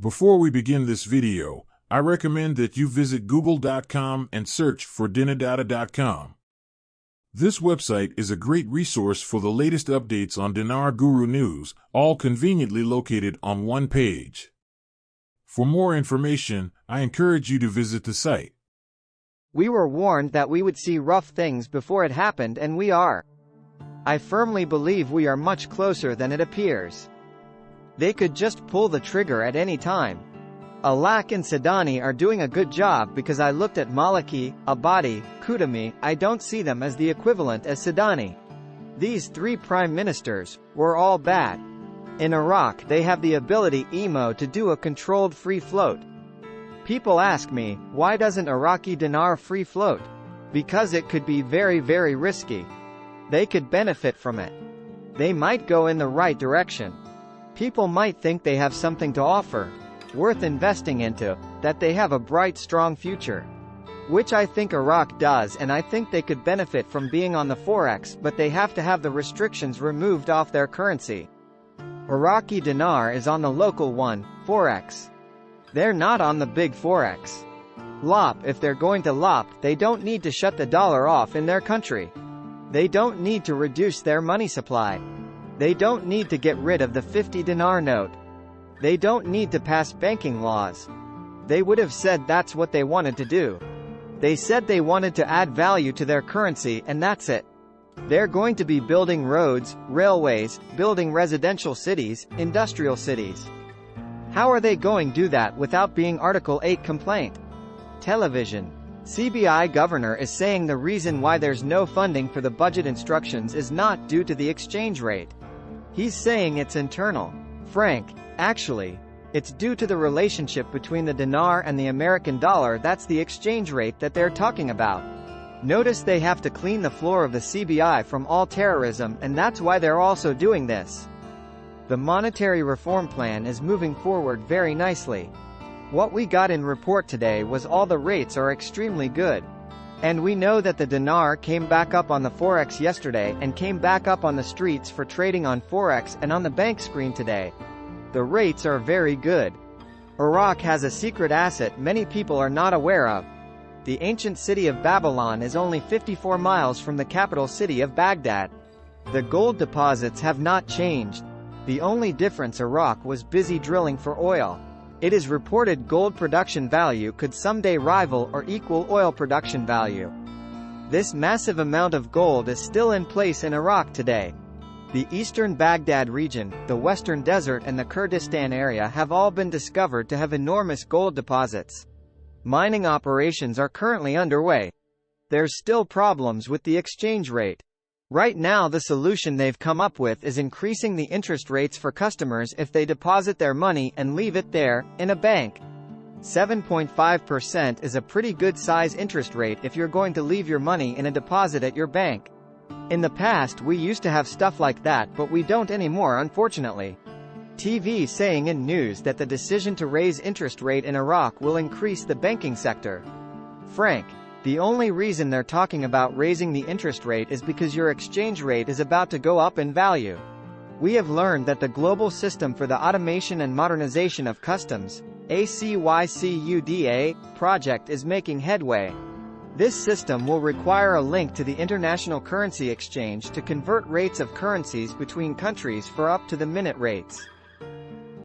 Before we begin this video, I recommend that you visit google.com and search for dinardata.com. This website is a great resource for the latest updates on Dinar Guru news, all conveniently located on one page. For more information, I encourage you to visit the site. We were warned that we would see rough things before it happened, and we are. I firmly believe we are much closer than it appears. They could just pull the trigger at any time. Iraq and Sudani are doing a good job because I looked at Maliki, Abadi, Kutumi. I don't see them as the equivalent as Sudani. These three prime ministers were all bad. In Iraq they have the ability to do a controlled free float. People ask me, why doesn't Iraqi Dinar free float? Because it could be very, very risky. They could benefit from it. They might go in the right direction. People might think they have something to offer, worth investing into, that they have a bright, strong future. Which I think Iraq does, and I think they could benefit from being on the Forex, but they have to have the restrictions removed off their currency. Iraqi Dinar is on the local one, Forex. They're not on the big Forex. LOP. If they're going to LOP, they don't need to shut the dollar off in their country. They don't need to reduce their money supply. They don't need to get rid of the 50 dinar note. They don't need to pass banking laws. They would have said that's what they wanted to do. They said they wanted to add value to their currency, and that's it. They're going to be building roads, railways, building residential cities, industrial cities. How are they going to do that without being Article 8 complaint? Television. CBI governor is saying the reason why there's no funding for the budget instructions is not due to the exchange rate. He's saying it's internal. Frank, actually, it's due to the relationship between the dinar and the American dollar. That's the exchange rate that they're talking about. Notice they have to clean the floor of the CBI from all terrorism, and that's why they're also doing this. The monetary reform plan is moving forward very nicely. What we got in report today was all the rates are extremely good. And we know that the dinar came back up on the Forex yesterday and came back up on the streets for trading on Forex and on the bank screen today. The rates are very good. Iraq has a secret asset many people are not aware of. The ancient city of Babylon is only 54 miles from the capital city of Baghdad. The gold deposits have not changed. The only difference, Iraq was busy drilling for oil. It is reported gold production value could someday rival or equal oil production value. This massive amount of gold is still in place in Iraq today. The eastern Baghdad region, the western desert and the Kurdistan area have all been discovered to have enormous gold deposits. Mining operations are currently underway. There's still problems with the exchange rate. Right now the solution they've come up with is increasing the interest rates for customers if they deposit their money and leave it there, in a bank. 7.5% is a pretty good size interest rate if you're going to leave your money in a deposit at your bank. In the past we used to have stuff like that, but we don't anymore, unfortunately. TV saying in news that the decision to raise interest rate in Iraq will increase the banking sector. Frank, the only reason they're talking about raising the interest rate is because your exchange rate is about to go up in value. We have learned that the global system for the automation and modernization of customs, ACYCUDA, project is making headway. This system will require a link to the international currency exchange to convert rates of currencies between countries for up to the minute rates.